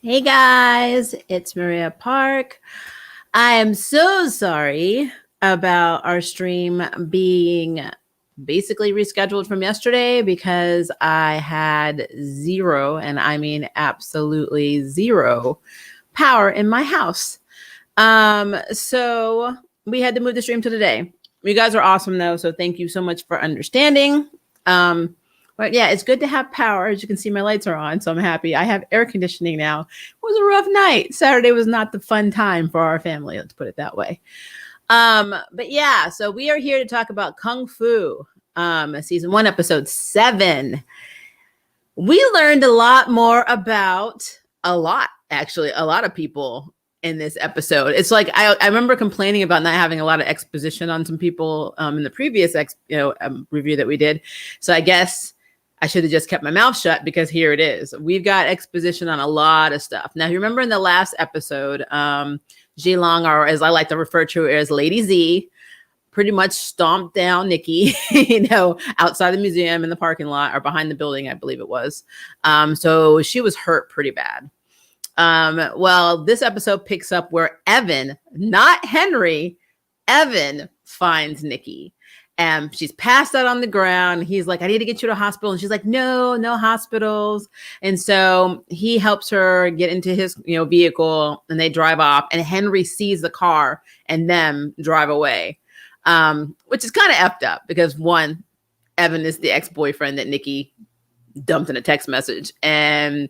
Hey guys, it's Maria Park. I am so sorry about our stream being basically rescheduled from yesterday because I had zero, and I mean absolutely zero, power in my house. So we had to move the stream to today. You guys are awesome though, so thank you so much for understanding. Um, but yeah, it's good to have power. As you can see, my lights are on, so I'm happy. I have air conditioning now. It was a rough night. Saturday was not the fun time for our family, let's put it that way. But yeah, so we are here to talk about Kung Fu, season 1, episode 7. We learned a lot more about a lot of people in this episode. It's like I remember complaining about not having a lot of exposition on some people in the previous review that we did. So I guess I should have just kept my mouth shut because here it is. We've got exposition on a lot of stuff. Now, you remember in the last episode, Zilong, or as I like to refer to her as Lady Z, pretty much stomped down Nikki, outside the museum in the parking lot or behind the building, I believe it was. So she was hurt pretty bad. Well, this episode picks up where Evan, not Henry, Evan finds Nikki. And she's passed out on the ground. He's like, I need to get you to a hospital. And she's like, no hospitals. And so he helps her get into his, vehicle, and they drive off. And Henry sees the car and them drive away, which is kind of effed up because, one, Evan is the ex-boyfriend that Nikki dumped in a text message. And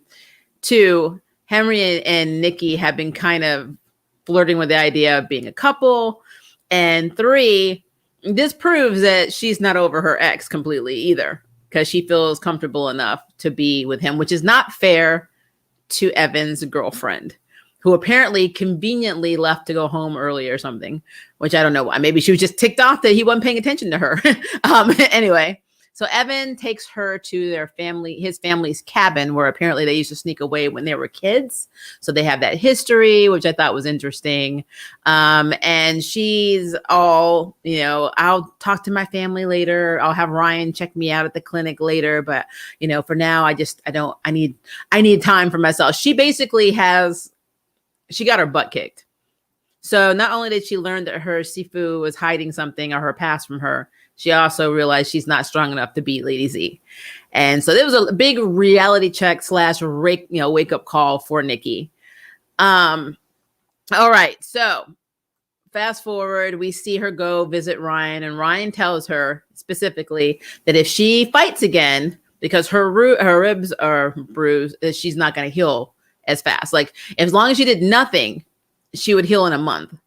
two, Henry and Nikki have been kind of flirting with the idea of being a couple. And three, this proves that she's not over her ex completely either, because she feels comfortable enough to be with him, which is not fair to Evan's girlfriend, who apparently conveniently left to go home early or something, which I don't know why. Maybe she was just ticked off that he wasn't paying attention to her. Anyway, so Evan takes her to his family's cabin, where apparently they used to sneak away when they were kids. So they have that history, which I thought was interesting. And she's all, I'll talk to my family later. I'll have Ryan check me out at the clinic later. But, for now, I need time for myself. She basically she got her butt kicked. So not only did she learn that her Sifu was hiding something or her past from her, she also realized she's not strong enough to beat Lady Z. And so there was a big reality check / wake up call for Nikki. All right. So fast forward, we see her go visit Ryan, and Ryan tells her specifically that if she fights again, because her ribs are bruised, that she's not going to heal as fast. Like, as long as she did nothing, she would heal in a month.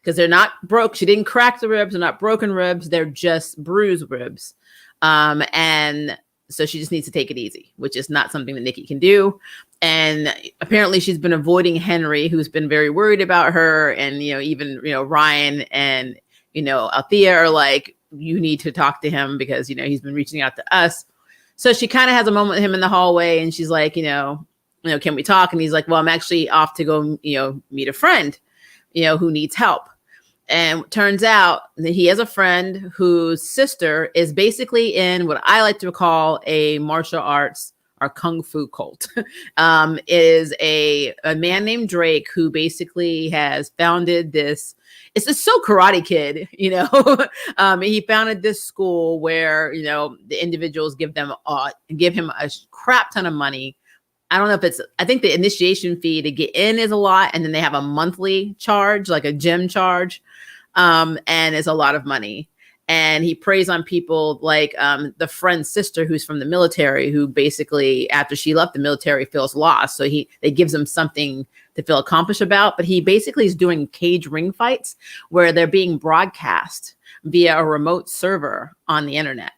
Because they're not broke. She didn't crack the ribs. They're not broken ribs. They're just bruised ribs. And so she just needs to take it easy, which is not something that Nikki can do. And apparently she's been avoiding Henry, who's been very worried about her. And, even, Ryan and, Althea are like, you need to talk to him because, he's been reaching out to us. So she kind of has a moment with him in the hallway, and she's like, can we talk? And he's like, well, I'm actually off to go, meet a friend, who needs help. And turns out that he has a friend whose sister is basically in what I like to call a martial arts or kung fu cult. Is a man named Drake, who basically has founded this. It's so Karate Kid, he founded this school where, the individuals give him a crap ton of money. I don't know if I think the initiation fee to get in is a lot. And then they have a monthly charge, like a gym charge. And it's a lot of money. And he preys on people like the friend's sister, who's from the military, who basically, after she left the military, feels lost. So they gives him something to feel accomplished about. But he basically is doing cage ring fights where they're being broadcast via a remote server on the internet.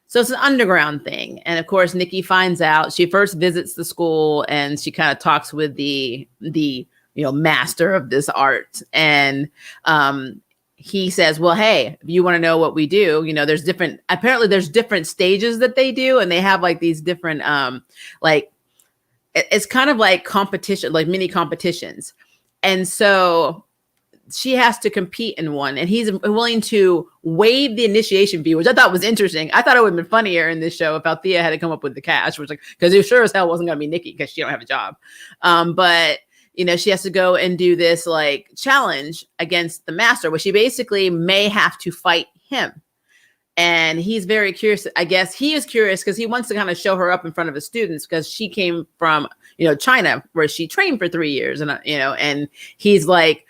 So it's an underground thing. And of course, Nikki finds out. She first visits the school, and she kind of talks with the master of this art. And he says, well, hey, if you want to know what we do, there's different stages that they do. And they have like these different, it's kind of like competition, like mini competitions. And so she has to compete in one, and he's willing to waive the initiation fee, which I thought was interesting. I thought it would have been funnier in this show if Althea had to come up with the cash, which like, because it sure as hell wasn't going to be Nikki because she don't have a job. But you know, she has to go and do this like challenge against the master, where she basically may have to fight him. And he's very curious. I guess he is curious because he wants to kind of show her up in front of his students, because she came from, you know, China, where she trained for 3 years. And, you know, and he's like,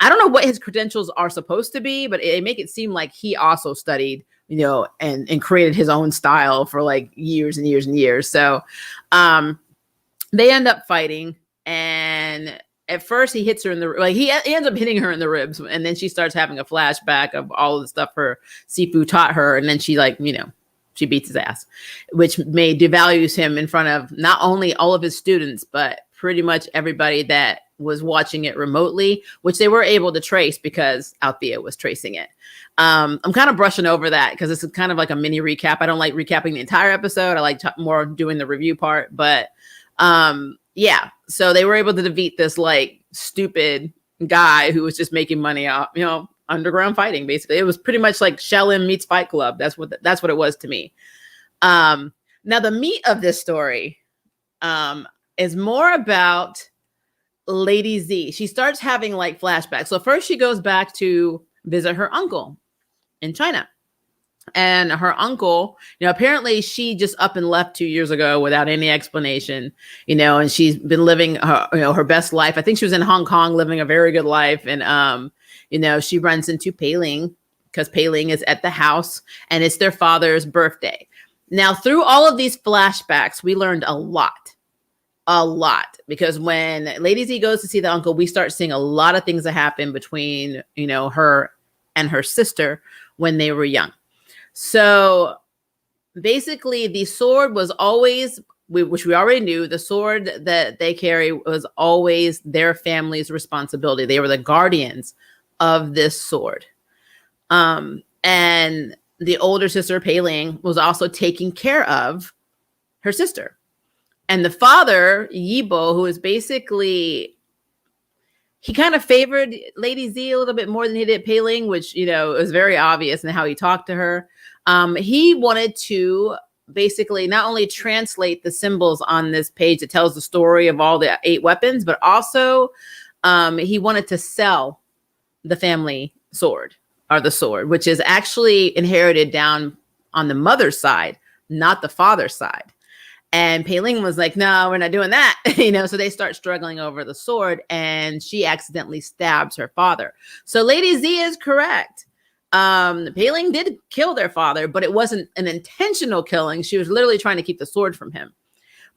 I don't know what his credentials are supposed to be, but they make it seem like he also studied, you know, and created his own style for like years and years and years. So they end up fighting. And at first he hits her in the, like he ends up hitting her in the ribs, and then she starts having a flashback of all of the stuff her Sifu taught her, and then she like, you know, she beats his ass, which devalues him in front of not only all of his students, but pretty much everybody that was watching it remotely, which they were able to trace because Althea was tracing it. I'm kind of brushing over that because this is kind of like a mini recap. I don't like recapping the entire episode. I like more doing the review part, but yeah, so they were able to defeat this like stupid guy who was just making money off, you know, underground fighting. Basically, it was pretty much like Shaolin meets Fight Club. That's what it was to me. Now the meat of this story is more about Lady Z. She starts having like flashbacks. So first she goes back to visit her uncle in China. And her uncle, you know, apparently she just up and left 2 years ago without any explanation, you know, and she's been living her, you know, her best life. I think she was in Hong Kong living a very good life. And, you know, she runs into Pei Ling because Pei Ling is at the house and it's their father's birthday. Now, through all of these flashbacks, we learned a lot, because when Lady Z goes to see the uncle, we start seeing a lot of things that happen between, you know, her and her sister when they were young. So basically the sword was always, which we already knew, the sword that they carry was always their family's responsibility. They were the guardians of this sword. And the older sister, Pei Ling, was also taking care of her sister. And the father, Yibo, who is basically, he kind of favored Lady Z a little bit more than he did Pei Ling, which, you know, was very obvious in how he talked to her. He wanted to basically not only translate the symbols on this page that tells the story of all the 8 weapons, but also he wanted to sell the family sword, or the sword, which is actually inherited down on the mother's side, not the father's side. And Pei Ling was like, no, we're not doing that. You know, so they start struggling over the sword, and she accidentally stabs her father. So Lady Z is correct. Pei Ling did kill their father, but it wasn't an intentional killing. She was literally trying to keep the sword from him.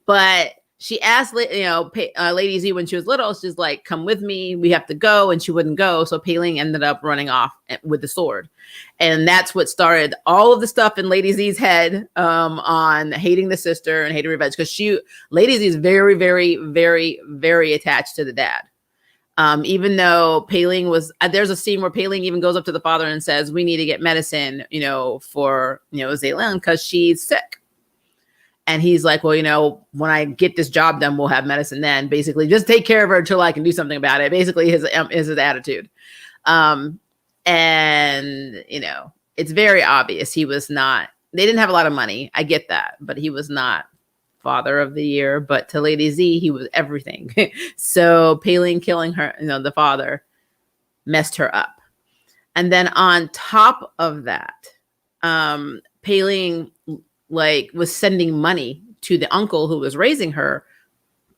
But she asked, you know, Lady Z when she was little, she's like, come with me, we have to go. And she wouldn't go. So Pei Ling ended up running off with the sword. And that's what started all of the stuff in Lady Z's head on hating the sister and hating revenge. Because Lady Z is very, very, very, very attached to the dad. Even though Pei Ling was, there's a scene where Pei Ling even goes up to the father and says, we need to get medicine, you know, for, you know, Zaylan because she's sick. And he's like, well, you know, when I get this job done, we'll have medicine then. Basically, just take care of her until I can do something about it. Basically, his attitude. And, you know, it's very obvious he was not, they didn't have a lot of money. I get that. But he was not father of the year. But to Lady Z, he was everything. So Pei Ling killing her, you know, the father, messed her up. And then on top of that, Pei Ling like was sending money to the uncle who was raising her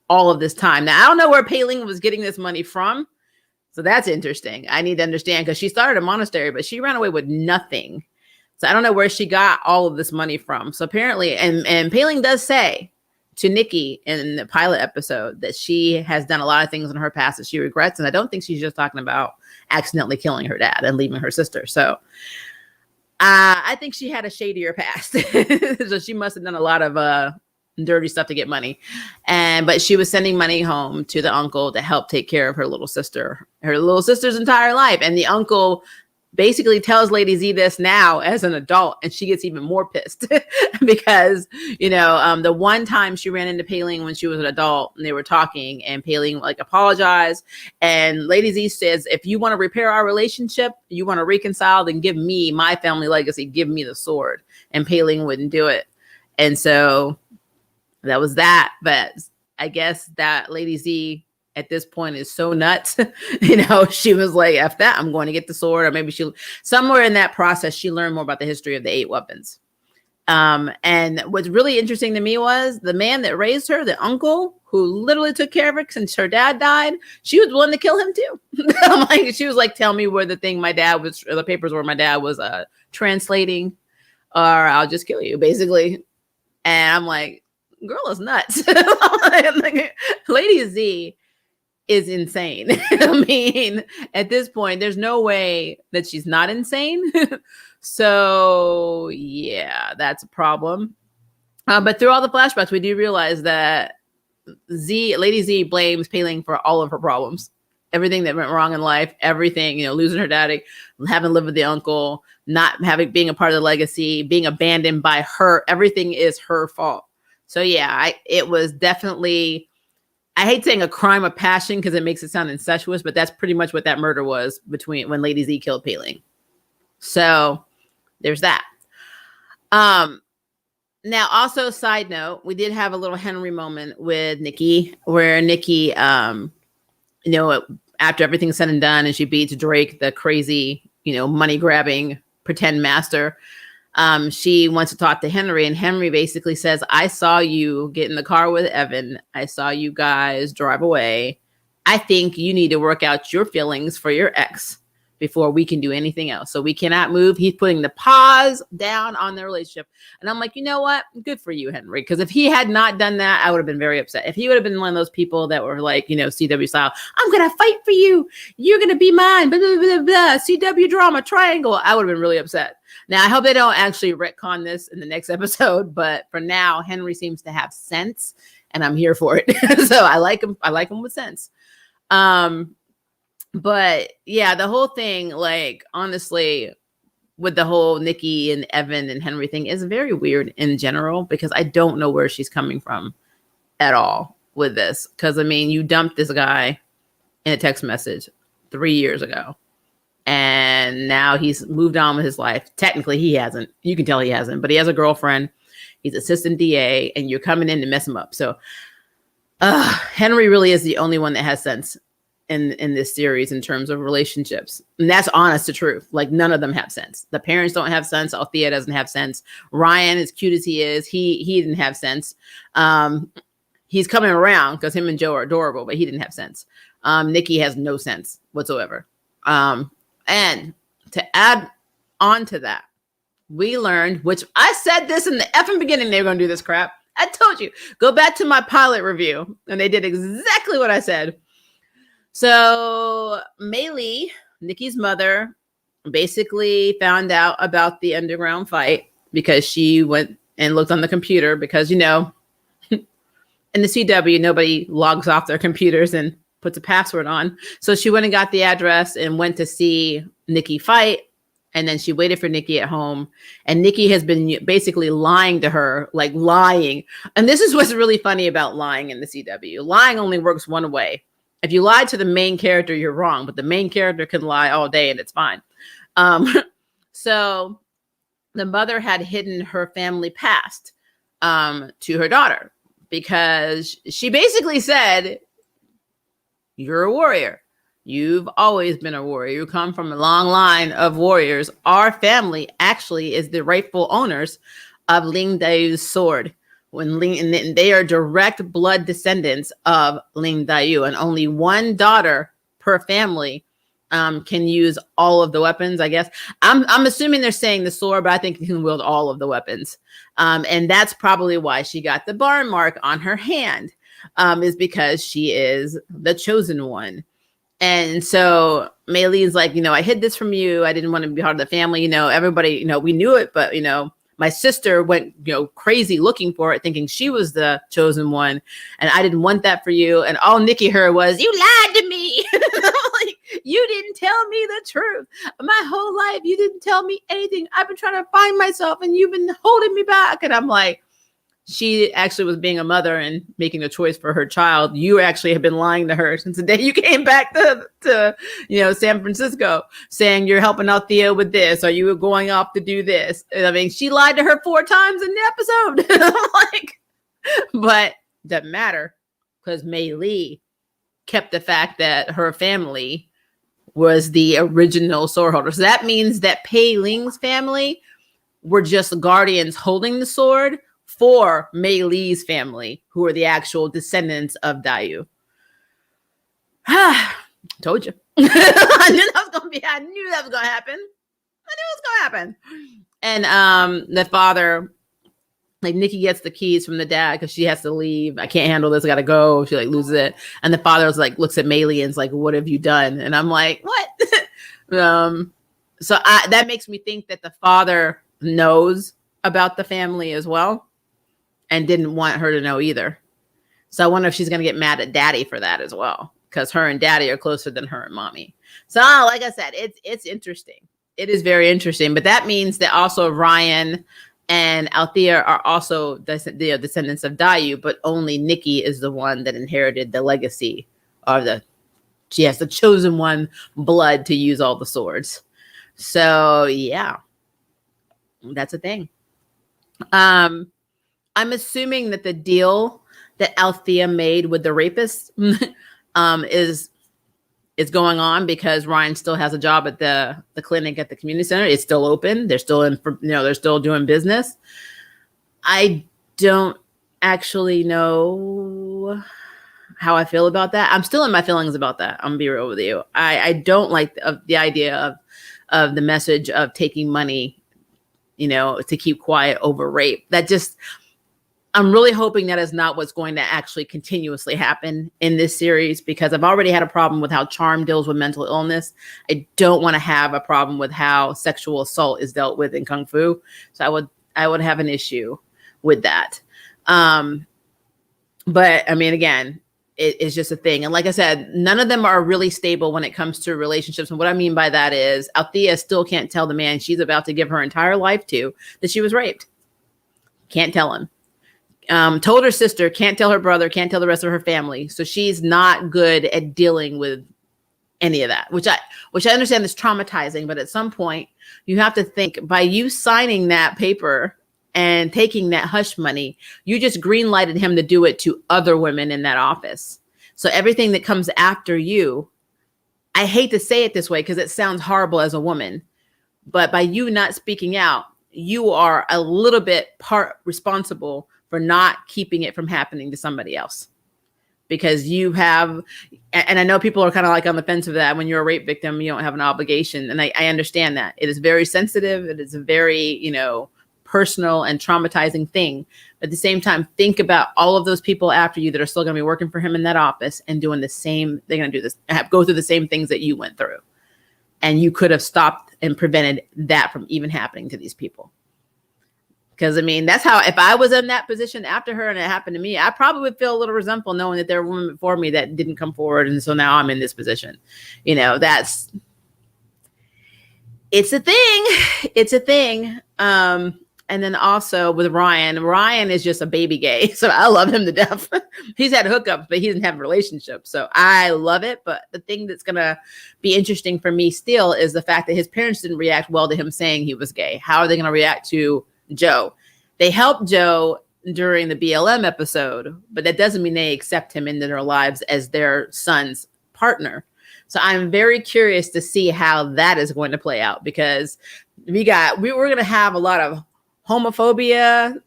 all of this time. Now, I don't know where Pei Ling was getting this money from. So that's interesting. I need to understand because she started a monastery, but she ran away with nothing. So I don't know where she got all of this money from. So apparently, and Pei Ling does say to Nikki in the pilot episode that she has done a lot of things in her past that she regrets. And I don't think she's just talking about accidentally killing her dad and leaving her sister. So I think she had a shadier past. So she must have done a lot of dirty stuff to get money. But she was sending money home to the uncle to help take care of her little sister's entire life. And the uncle basically tells Lady Z this now as an adult, and she gets even more pissed because, the one time she ran into Paling when she was an adult and they were talking, and Paling like apologized, and Lady Z says, if you want to repair our relationship, you want to reconcile, then give me my family legacy, give me the sword. And Paling wouldn't do it. And so that was that. But I guess that Lady Z at this point is so nuts. She was like, F that, I'm going to get the sword. Or maybe somewhere in that process, she learned more about the history of the 8 weapons. And what's really interesting to me was the man that raised her, the uncle who literally took care of her since her dad died, she was willing to kill him too. She was like, tell me where the papers where my dad was translating, or I'll just kill you, basically. And I'm like, girl is nuts. Lady Z is insane. I mean, at this point, there's no way that she's not insane. So yeah, that's a problem. But through all the flashbacks, we do realize that Lady Z blames Paling for all of her problems. Everything that went wrong in life, everything, losing her daddy, having lived with the uncle, not being a part of the legacy, being abandoned by her, everything is her fault. So yeah, it was definitely, I hate saying a crime of passion because it makes it sound incestuous, but that's pretty much what that murder was when Lady Z killed Paling. So there's that. Now, also side note, we did have a little Henry moment with Nikki, where Nikki, after everything's said and done, and she beats Drake, the crazy, money grabbing pretend master. She wants to talk to Henry, and Henry basically says, I saw you get in the car with Evan. I saw you guys drive away. I think you need to work out your feelings for your ex before we can do anything else. So we cannot move. He's putting the pause down on their relationship. And I'm like, you know what? Good for you, Henry. Because if he had not done that, I would have been very upset. If he would have been one of those people that were like, CW style, I'm going to fight for you. You're going to be mine. Blah, blah, blah, blah. CW drama triangle. I would have been really upset. Now, I hope they don't actually retcon this in the next episode. But for now, Henry seems to have sense, and I'm here for it. So I like him. I like him with sense. But yeah, the whole thing, like, honestly, with the whole Nikki and Evan and Henry thing is very weird in general, because I don't know where she's coming from at all with this. Because, I mean, you dumped this guy in a text message 3 years ago, and now he's moved on with his life. Technically, he hasn't. You can tell he hasn't, but he has a girlfriend. He's assistant DA, and you're coming in to mess him up. So Henry really is the only one that has sense in this series in terms of relationships. And that's honest to truth. Like, none of them have sense. The parents don't have sense. Althea doesn't have sense. Ryan, as cute as he is, he didn't have sense. He's coming around because him and Joe are adorable, but he didn't have sense. Nikki has no sense whatsoever. And to add on to that, we learned, which I said this in the effing beginning, they were going to do this crap. I told you, go back to my pilot review, and they did exactly what I said. So Mei Li, Nikki's mother, basically found out about the underground fight because she went and looked on the computer, because, in the CW, nobody logs off their computers and puts a password on. So she went and got the address and went to see Nikki fight. And then she waited for Nikki at home. And Nikki has been basically lying to her, like lying. And this is what's really funny about lying in the CW. Lying only works one way. If you lie to the main character, you're wrong, but the main character can lie all day and it's fine. So the mother had hidden her family past to her daughter, because she basically said, you're a warrior. You've always been a warrior. You come from a long line of warriors. Our family actually is the rightful owners of Ling Dayu's sword. And they are direct blood descendants of Ling Dayu, and only one daughter per family can use all of the weapons, I guess. I'm assuming they're saying the sword, but I think you can wield all of the weapons. And that's probably why she got the barn mark on her hand, is because she is the chosen one. And so Mei Li is like, I hid this from you. I didn't want to be part of the family. Everybody, we knew it, but, my sister went, crazy looking for it, thinking she was the chosen one. And I didn't want that for you. And all Nikki heard was, you lied to me. Like, You didn't tell me the truth. My whole life, you didn't tell me anything. I've been trying to find myself and you've been holding me back. And I'm like, she actually was being a mother and making a choice for her child. You actually have been lying to her since the day you came back to San Francisco, saying you're helping out Thea with this, or you were going off to do this. I mean, she lied to her 4 times in the episode. I'm like, but doesn't matter because Mei Lee kept the fact that her family was the original sword holder. So that means that Pei Ling's family were just guardians holding the sword for Mei Lee's family, who are the actual descendants of Dayu. Told you. I knew that was going to happen. And the father, like Nikki gets the keys from the dad because she has to leave. I can't handle this. I got to go. She like loses it. And the father was like, looks at Mei Lee and is like, what have you done? And I'm like, what? So that makes me think that the father knows about the family as well and didn't want her to know either. So I wonder if she's going to get mad at daddy for that as well, because her and daddy are closer than her and mommy. So like I said, it's interesting. It is very interesting. But that means that also Ryan and Althea are also the descendants of Dayu, but only Nikki is the one that inherited the legacy of she has the chosen one blood to use all the swords. So yeah, that's a thing. I'm assuming that the deal that Althea made with the rapist is going on because Ryan still has a job at the clinic at the community center. It's still open. They're still they're still doing business. I don't actually know how I feel about that. I'm still in my feelings about that. I'm gonna be real with you. I don't like the idea of the message of taking money, to keep quiet over rape. That just, I'm really hoping that is not what's going to actually continuously happen in this series, because I've already had a problem with how Charm deals with mental illness. I don't want to have a problem with how sexual assault is dealt with in Kung Fu. So I would have an issue with that. But I mean, again, it's just a thing. And like I said, none of them are really stable when it comes to relationships. And what I mean by that is Althea still can't tell the man she's about to give her entire life to that she was raped. Can't tell him. Told her sister, can't tell her brother, can't tell the rest of her family. So she's not good at dealing with any of that, which I understand is traumatizing. But at some point you have to think, by you signing that paper and taking that hush money, you just greenlighted him to do it to other women in that office. So everything that comes after you, I hate to say it this way because it sounds horrible as a woman, but by you not speaking out, you are a little bit part responsible for not keeping it from happening to somebody else. Because you have, and I know people are kind of like on the fence of that. When you're a rape victim, you don't have an obligation. And I understand that. It is very sensitive. It is a very, personal and traumatizing thing. But at the same time, think about all of those people after you that are still going to be working for him in that office and doing the same. They're going to do this, go through the same things that you went through. And you could have stopped and prevented that from even happening to these people. Because, I mean, that's how, if I was in that position after her and it happened to me, I probably would feel a little resentful knowing that there were women before me that didn't come forward. And so now I'm in this position. It's a thing. It's a thing. And then also with Ryan is just a baby gay. So I love him to death. He's had hookups, but he doesn't have relationships. So I love it. But the thing that's going to be interesting for me still is the fact that his parents didn't react well to him saying he was gay. How are they going to react to Joe? They helped Joe during the BLM episode, but that doesn't mean they accept him into their lives as their son's partner. So I'm very curious to see how that is going to play out, because we're going to have a lot of homophobia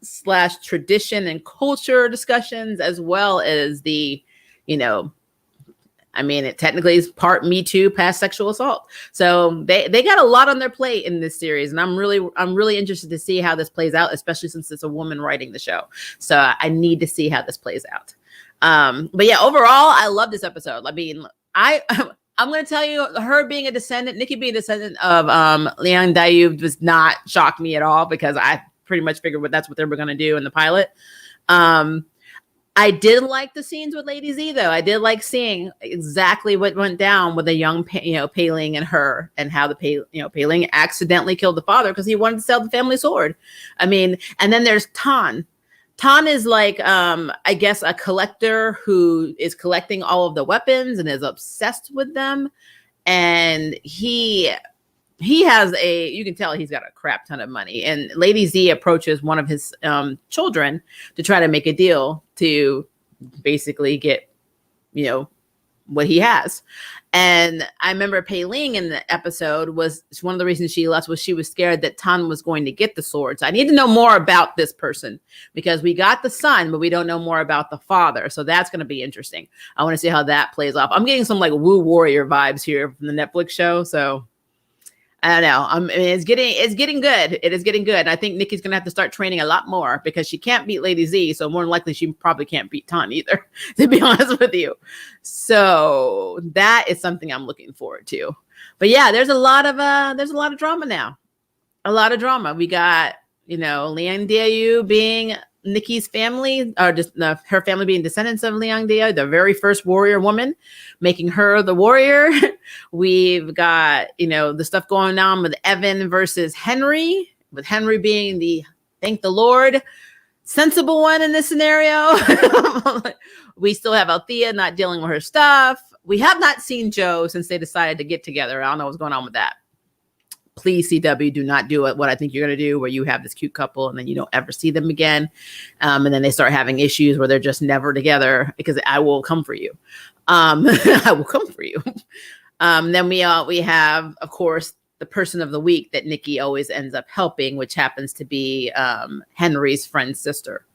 / tradition and culture discussions, as well as the, it technically is part Me Too, past sexual assault. So they got a lot on their plate in this series. And I'm really interested to see how this plays out, especially since it's a woman writing the show. So I need to see how this plays out. But yeah, overall, I love this episode. I mean, I'm going to tell you, her being a descendant, Nikki being a descendant of Liang Dayu does not shock me at all, because I pretty much figured that's what they were going to do in the pilot. I did like the scenes with Lady Z though. I did like seeing exactly what went down with the young, Pei-Ling and her, and how the Pei-Ling accidentally killed the father because he wanted to sell the family sword. I mean, and then there's Tan. Tan is like, I guess, a collector who is collecting all of the weapons and is obsessed with them. And he has you can tell he's got a crap ton of money. And Lady Z approaches one of his children to try to make a deal to basically get, what he has. And I remember Pei-Ling in the episode was one of the reasons she left was she was scared that Tan was going to get the sword. So I need to know more about this person because we got the son, but we don't know more about the father. So that's going to be interesting. I want to see how that plays off. I'm getting some like Wu Warrior vibes here from the Netflix show. So I don't know. I mean, it's getting good. It is getting good. And I think Nikki's going to have to start training a lot more because she can't beat Lady Z. So more than likely, she probably can't beat Tan either, to be honest with you. So that is something I'm looking forward to. But yeah, there's a lot of drama now. A lot of drama. We got, Liang Diayu being Nikki's family, or just her family being descendants of Liang Diayu, the very first warrior woman, making her the warrior. We've got, the stuff going on with Evan versus Henry, with Henry being the, thank the Lord, sensible one in this scenario. We still have Althea not dealing with her stuff. We have not seen Joe since they decided to get together. I don't know what's going on with that. Please, CW, do not do it. What I think you're going to do, where you have this cute couple and then you don't ever see them again. And then they start having issues where they're just never together, because I will come for you. I will come for you. Then we have, of course, the person of the week that Nikki always ends up helping, which happens to be Henry's friend's sister,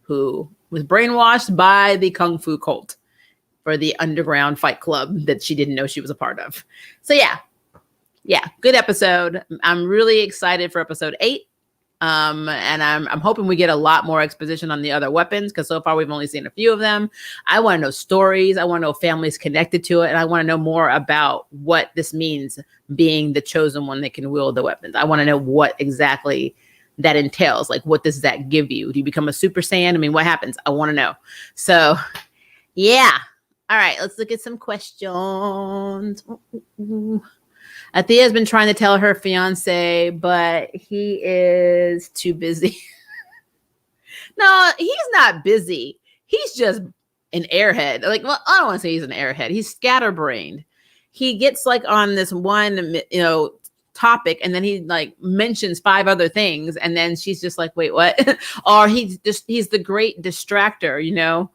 who was brainwashed by the Kung Fu cult for the underground fight club that she didn't know she was a part of. So yeah, good episode. I'm really excited for episode 8. And I'm hoping we get a lot more exposition on the other weapons, because so far we've only seen a few of them. I want to know stories. I want to know families connected to it. And I want to know more about what this means, being the chosen one that can wield the weapons. I want to know what exactly that entails. Like, what does that give you? Do you become a Super Saiyan? I mean, what happens? I want to know. So, yeah. All right, let's look at some questions. Althea has been trying to tell her fiance, but he is too busy. No, he's not busy. He's just an airhead. Like, well, I don't want to say he's an airhead. He's scatterbrained. He gets like on this one, topic, and then he like mentions 5 other things, and then she's just like, wait, what? Or he's the great distractor,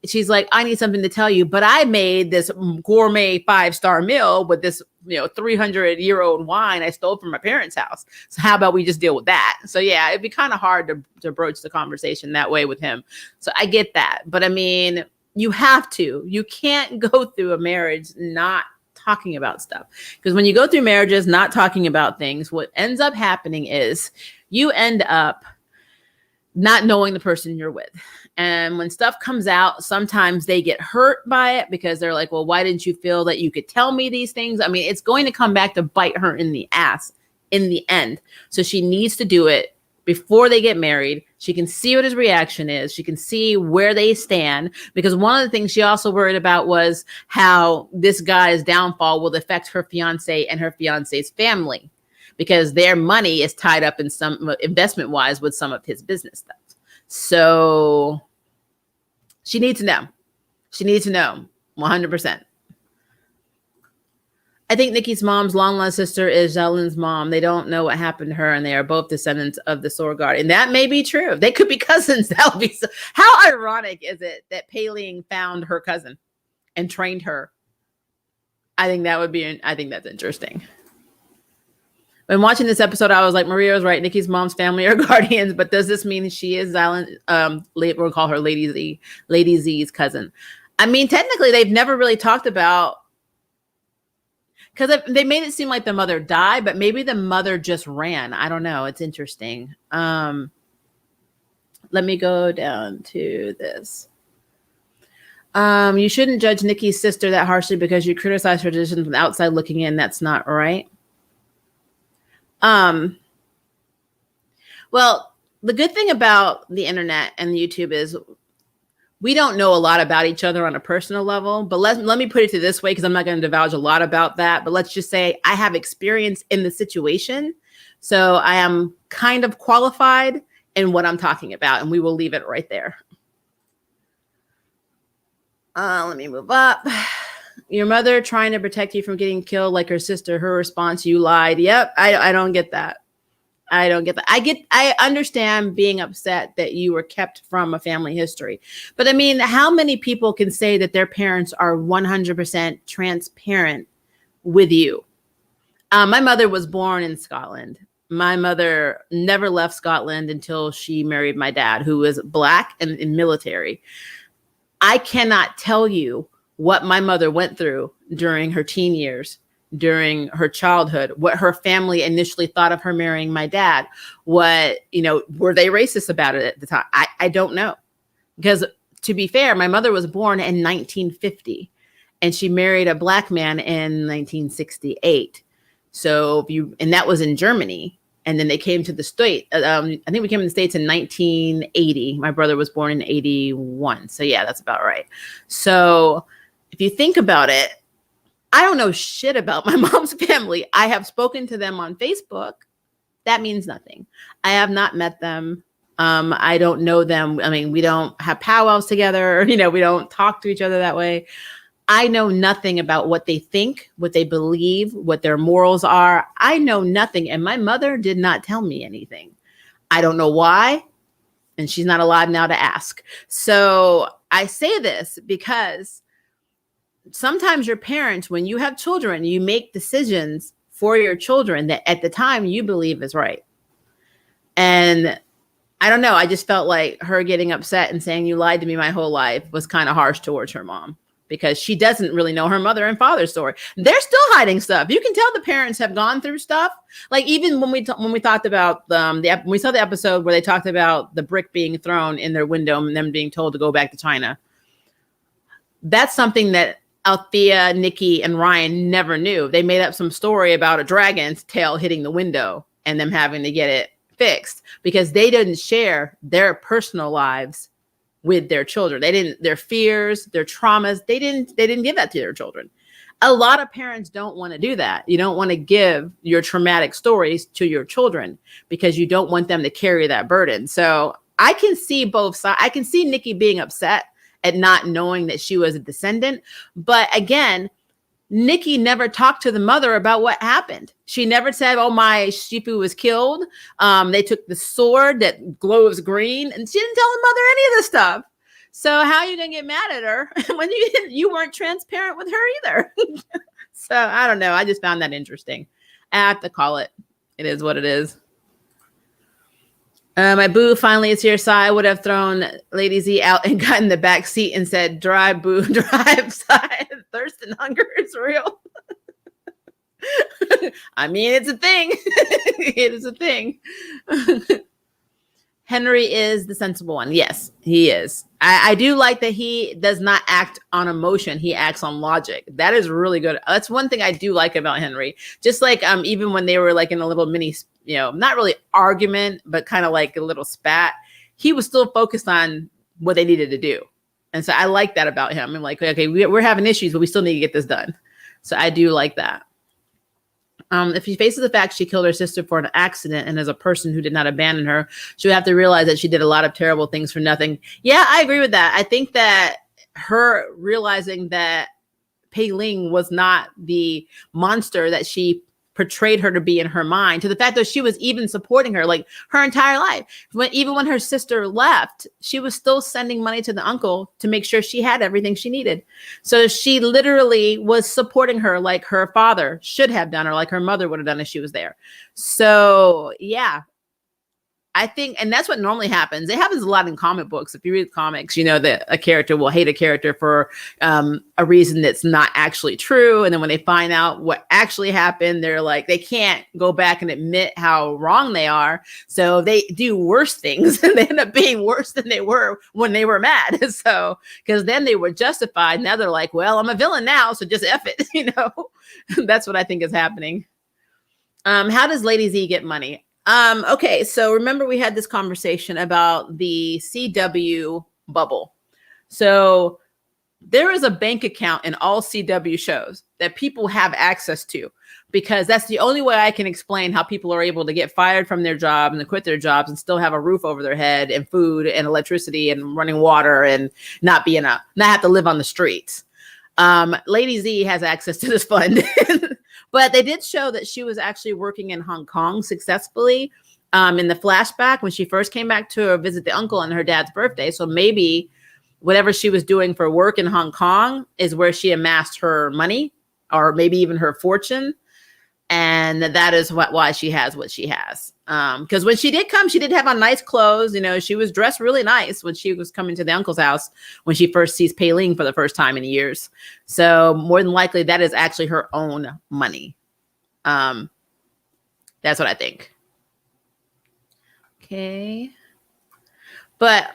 She's like, I need something to tell you, but I made this gourmet 5-star meal with this, 300-year-old wine I stole from my parents' house. So how about we just deal with that? So yeah, it'd be kind of hard to broach the conversation that way with him. So I get that. But I mean, you can't go through a marriage not talking about stuff. Because when you go through marriages not talking about things, what ends up happening is you end up not knowing the person you're with. And when stuff comes out, sometimes they get hurt by it because they're like, well, why didn't you feel that you could tell me these things? I mean, it's going to come back to bite her in the ass in the end. So she needs to do it before they get married. She can see what his reaction is. She can see where they stand, because one of the things she also worried about was how this guy's downfall will affect her fiance and her fiance's family, because their money is tied up in some investment wise with some of his business stuff. So she needs to know. She needs to know 100%. I think Nikki's mom's long-lost sister is Xiaolin's mom. They don't know what happened to her, and they are both descendants of the Sword Guardian. That may be true. They could be cousins. That would be so. How ironic is it that Pei-Ling found her cousin and trained her? I think that's interesting. When watching this episode, I was like, Maria was right. Nikki's mom's family are guardians, but does this mean she is Xiaolin? We'll call her Lady Z's cousin. I mean, technically, they've never really talked about, because they made it seem like the mother died, but maybe the mother just ran. I don't know. It's interesting. Let me go down to this. You shouldn't judge Nikki's sister that harshly because you criticize her decision from the outside looking in. That's not right. Well, the good thing about the internet and YouTube is we don't know a lot about each other on a personal level, but let me put it to this way, because I'm not going to divulge a lot about that. But let's just say I have experience in the situation. So I am kind of qualified in what I'm talking about, and we will leave it right there. Let me move up. Your mother trying to protect you from getting killed like her sister. Her response, you lied. Yep. I don't get that. I don't get that. I understand being upset that you were kept from a family history. But I mean, how many people can say that their parents are 100% transparent with you? My mother was born in Scotland. My mother never left Scotland until she married my dad, who was Black and in military. I cannot tell you what my mother went through during her teen years, during her childhood, what her family initially thought of her marrying my dad, what, were they racist about it at the time? I don't know. Because to be fair, my mother was born in 1950 and she married a Black man in 1968. So and that was in Germany. And then they came to the state. I think we came to the States in 1980. My brother was born in 81. So yeah, that's about right. So if you think about it, I don't know shit about my mom's family. I have spoken to them on Facebook. That means nothing. I have not met them. I don't know them. I mean, we don't have powwows together. We don't talk to each other that way. I know nothing about what they think, what they believe, what their morals are. I know nothing. And my mother did not tell me anything. I don't know why. And she's not alive now to ask. So I say this because sometimes your parents, when you have children, you make decisions for your children that at the time you believe is right. And I don't know. I just felt like her getting upset and saying you lied to me my whole life was kind of harsh towards her mom, because she doesn't really know her mother and father's story. They're still hiding stuff. You can tell the parents have gone through stuff. Like even when we talked about when we saw the episode where they talked about the brick being thrown in their window and them being told to go back to China. That's something that Althea, Nikki, and Ryan never knew. They made up some story about a dragon's tail hitting the window and them having to get it fixed because they didn't share their personal lives with their children. Their fears, their traumas, they didn't give that to their children. A lot of parents don't want to do that. You don't want to give your traumatic stories to your children because you don't want them to carry that burden. So I can see both sides. I can see Nikki being upset at not knowing that she was a descendant. But again, Nikki never talked to the mother about what happened. She never said, oh, my Shifu was killed. They took the sword that glows green, and she didn't tell the mother any of this stuff. So how are you going to get mad at her when you weren't transparent with her either? So I don't know. I just found that interesting. I have to call it. It is what it is. My boo finally is here. So I would have thrown Lady Z out and got in the back seat and said, drive, boo, drive. Side. Thirst and hunger is real. I mean, it's a thing. It is a thing. Henry is the sensible one. Yes, he is. I do like that he does not act on emotion. He acts on logic. That is really good. That's one thing I do like about Henry. Just like even when they were like in a little mini, not really argument, but kind of like a little spat, he was still focused on what they needed to do. And so I like that about him. I'm like, okay, we're having issues, but we still need to get this done. So I do like that. If she faces the fact she killed her sister for an accident and as a person who did not abandon her, she would have to realize that she did a lot of terrible things for nothing. Yeah, I agree with that. I think that her realizing that Pei Ling was not the monster that she portrayed her to be in her mind, to the fact that she was even supporting her like her entire life. Even when her sister left, she was still sending money to the uncle to make sure she had everything she needed. So she literally was supporting her like her father should have done, or like her mother would have done if she was there. So yeah, I think, and that's what normally happens. It happens a lot in comic books. If you read comics, that a character will hate a character for a reason that's not actually true. And then when they find out what actually happened, they're like, they can't go back and admit how wrong they are. So they do worse things and they end up being worse than they were when they were mad. So, because then they were justified. Now they're like, well, I'm a villain now, so just F it, That's what I think is happening. How does Lady Z get money? Okay, so remember we had this conversation about the CW bubble. So there is a bank account in all CW shows that people have access to, because that's the only way I can explain how people are able to get fired from their job and to quit their jobs and still have a roof over their head and food and electricity and running water and not have to live on the streets. Lady Z has access to this fund, but they did show that she was actually working in Hong Kong successfully in the flashback when she first came back to visit the uncle on her dad's birthday. So maybe whatever she was doing for work in Hong Kong is where she amassed her money, or maybe even her fortune. And that is why she has what she has. Because when she did come, she did have on nice clothes. You know, she was dressed really nice when she was coming to the uncle's house when she first sees Pei Ling for the first time in years. So more than likely, that is actually her own money. That's what I think. Okay. But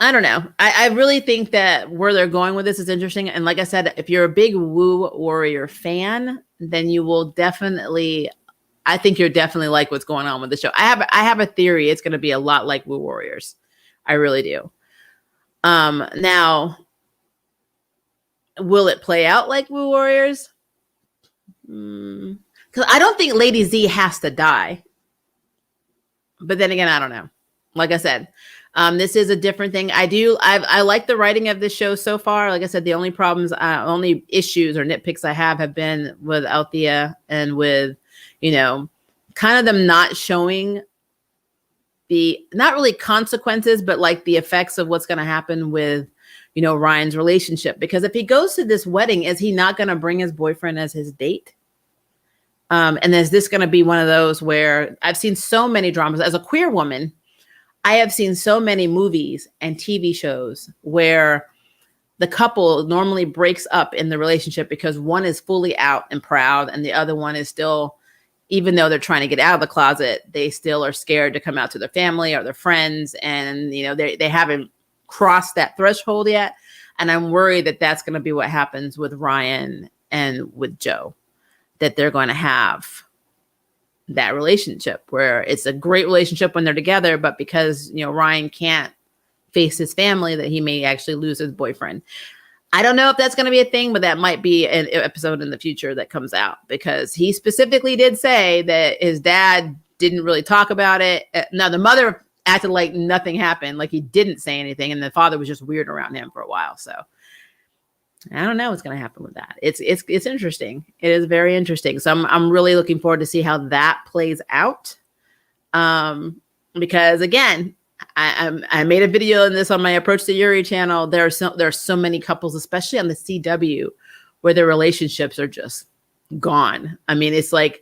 I don't know. I really think that where they're going with this is interesting. And like I said, if you're a big Wu Warrior fan, then you will definitely, I think you're definitely like what's going on with the show. I have a theory. It's going to be a lot like Wu Warriors. I really do. Now, will it play out like Wu Warriors? Because I don't think Lady Z has to die. But then again, I don't know. Like I said, this is a different thing. I like the writing of this show so far. Like I said, the only only issues or nitpicks I have been with Althea and with, you know, kind of them not showing not really consequences, but like the effects of what's going to happen with, you know, Ryan's relationship. Because if he goes to this wedding, is he not going to bring his boyfriend as his date? And is this going to be one of those where I've seen so many dramas as a queer woman? I have seen so many movies and TV shows where the couple normally breaks up in the relationship because one is fully out and proud and the other one is still, even though they're trying to get out of the closet, they still are scared to come out to their family or their friends. And, you know, they haven't crossed that threshold yet. And I'm worried that that's going to be what happens with Ryan and with Joe, that they're going to have that relationship where it's a great relationship when they're together, but because, you know, Ryan can't face his family, that he may actually lose his boyfriend. I don't know if that's going to be a thing, but that might be an episode in the future that comes out, because he specifically did say that his dad didn't really talk about it. Now the mother acted like nothing happened, like he didn't say anything, and the father was just weird around him for a while. So I don't know what's going to happen with that. It's interesting. It is very interesting. So I'm really looking forward to see how that plays out. Because again, I made a video on this on my Approach to Yuri channel. There are so many couples, especially on the CW, where their relationships are just gone. I mean, it's like,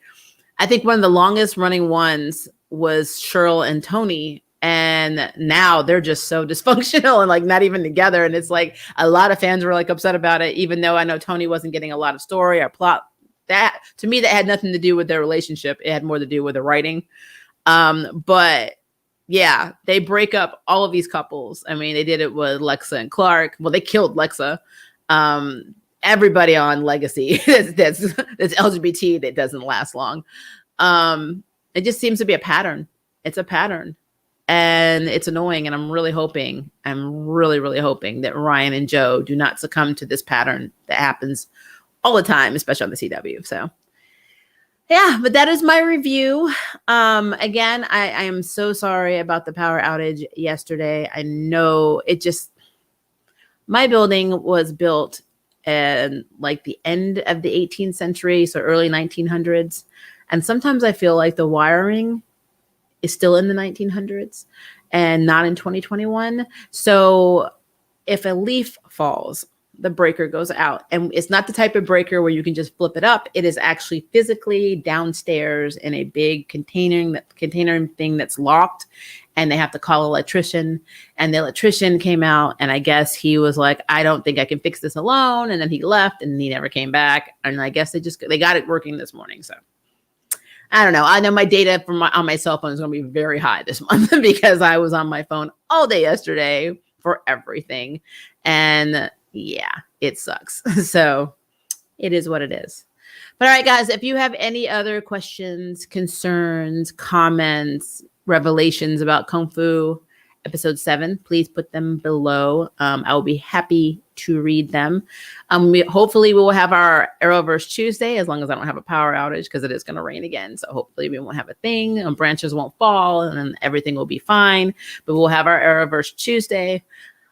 I think one of the longest running ones was Cheryl and Tony. And now they're just so dysfunctional and like not even together. And it's like a lot of fans were like upset about it, even though I know Tony wasn't getting a lot of story or plot. That to me, that had nothing to do with their relationship. It had more to do with the writing. But yeah, they break up all of these couples. I mean, they did it with Lexa and Clark. Well, they killed Lexa. Everybody on Legacy that's LGBT that doesn't last long. It just seems to be a pattern. It's a pattern. And it's annoying. And I'm really hoping that Ryan and Joe do not succumb to this pattern that happens all the time, especially on the CW. So yeah, but that is my review. Again, I am so sorry about the power outage yesterday. I know my building was built in like the end of the 18th century, so early 1900s. And sometimes I feel like the wiring is still in the 1900s and not in 2021. So if a leaf falls, the breaker goes out. And it's not the type of breaker where you can just flip it up. It is actually physically downstairs in a big container thing that's locked. And they have to call an electrician. And the electrician came out, and I guess he was like, I don't think I can fix this alone. And then he left and he never came back. And I guess they got it working this morning. So I don't know. I know my data on my cell phone is going to be very high this month because I was on my phone all day yesterday for everything. And yeah, it sucks. So it is what it is. But all right, guys, if you have any other questions, concerns, comments, revelations about Kung Fu, episode 7, please put them below. I will be happy to read them. Hopefully we will have our Arrowverse Tuesday, as long as I don't have a power outage, because it is going to rain again. So hopefully we won't have a thing, and branches won't fall, and then everything will be fine. But we'll have our Arrowverse Tuesday.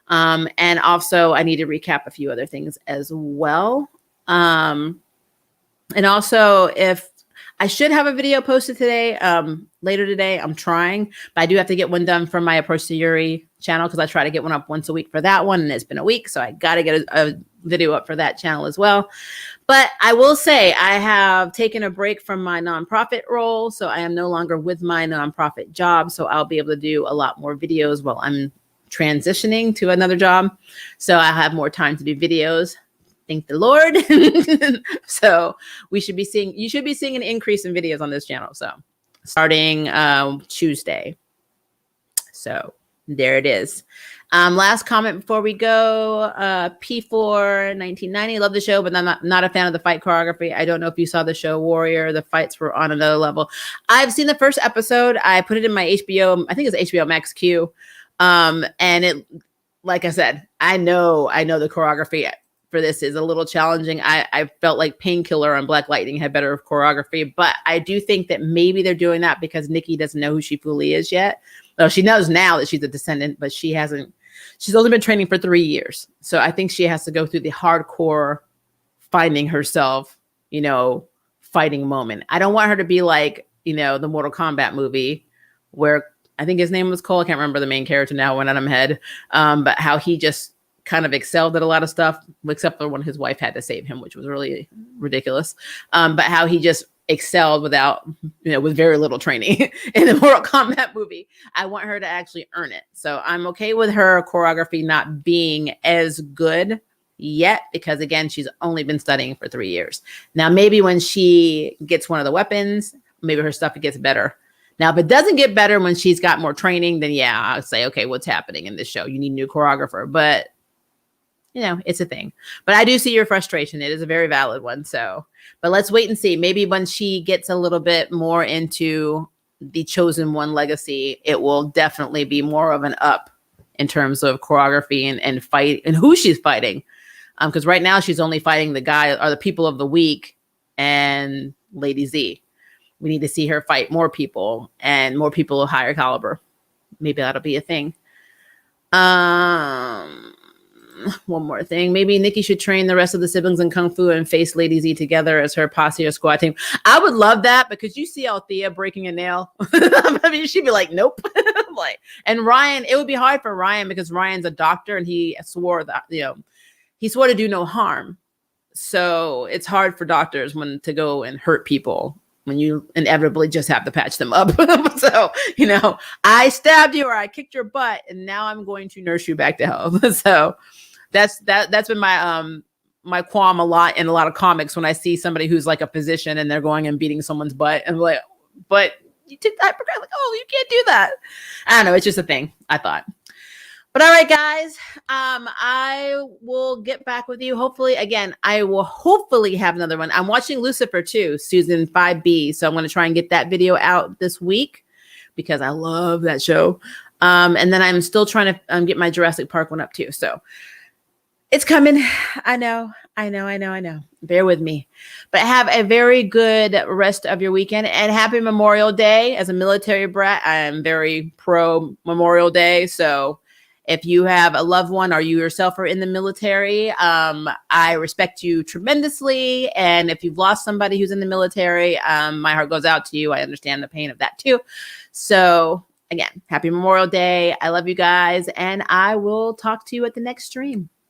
And also I need to recap a few other things as well. And also, if I should have a video posted today, later today. I'm trying, but I do have to get one done from my Approach to Yuri channel, because I try to get one up once a week for that one, and it's been a week, so I got to get a video up for that channel as well. But I will say I have taken a break from my nonprofit role, so I am no longer with my nonprofit job, so I'll be able to do a lot more videos while I'm transitioning to another job, so I have more time to do videos. Thank the Lord. So you should be seeing an increase in videos on this channel. So starting Tuesday. So there it is. Last comment before we go. P4 1990. Love the show, but I'm not a fan of the fight choreography. I don't know if you saw the show Warrior. The fights were on another level. I've seen the first episode. I put it in my HBO. I think it's HBO Max Q. And it, like I said, I know the choreography for this is a little challenging. I felt like Painkiller and Black Lightning had better choreography, but I do think that maybe they're doing that because Nikki doesn't know who she fully is yet. Well, she knows now that she's a descendant, but she's only been training for 3 years. So I think she has to go through the hardcore finding herself, fighting moment. I don't want her to be like, the Mortal Kombat movie where I think his name was Cole. I can't remember the main character now, went out of my head. But how he just kind of excelled at a lot of stuff, except for when his wife had to save him, which was really ridiculous. But how he just excelled without, with very little training in the Mortal Kombat movie. I want her to actually earn it. So I'm okay with her choreography not being as good yet, because again, she's only been studying for 3 years. Now, maybe when she gets one of the weapons, maybe her stuff gets better. Now, if it doesn't get better when she's got more training, then yeah, I'll say, okay, what's happening in this show? You need a new choreographer. But it's a thing. But I do see your frustration. It is a very valid one. So, but let's wait and see. Maybe when she gets a little bit more into the Chosen One legacy, it will definitely be more of an up in terms of choreography and fight and who she's fighting. Because right now she's only fighting the guy or the people of the week and Lady Z. We need to see her fight more people and more people of higher caliber. Maybe that'll be a thing. One more thing. Maybe Nikki should train the rest of the siblings in Kung Fu and face Lady Z together as her posse or squad team. I would love that, because you see Althea breaking a nail. I mean, she'd be like, nope. And Ryan, it would be hard for Ryan because Ryan's a doctor and he swore that, he swore to do no harm. So it's hard for doctors to go and hurt people when you inevitably just have to patch them up. So, I stabbed you or I kicked your butt and now I'm going to nurse you back to health. So that's been my qualm a lot in a lot of comics when I see somebody who's like a physician and they're going and beating someone's butt and I'm like, but you took that progress. Like, oh, you can't do that. I don't know. It's just a thing, I thought. But all right, guys, I will get back with you. Hopefully, again, I will hopefully have another one. I'm watching Lucifer too, season 5B. So I'm going to try and get that video out this week because I love that show. And then I'm still trying to get my Jurassic Park one up too. So it's coming. I know. Bear with me. But have a very good rest of your weekend and happy Memorial Day. As a military brat, I am very pro Memorial Day. So if you have a loved one or you yourself are in the military, I respect you tremendously. And if you've lost somebody who's in the military, my heart goes out to you. I understand the pain of that too. So again, happy Memorial Day. I love you guys. And I will talk to you at the next stream.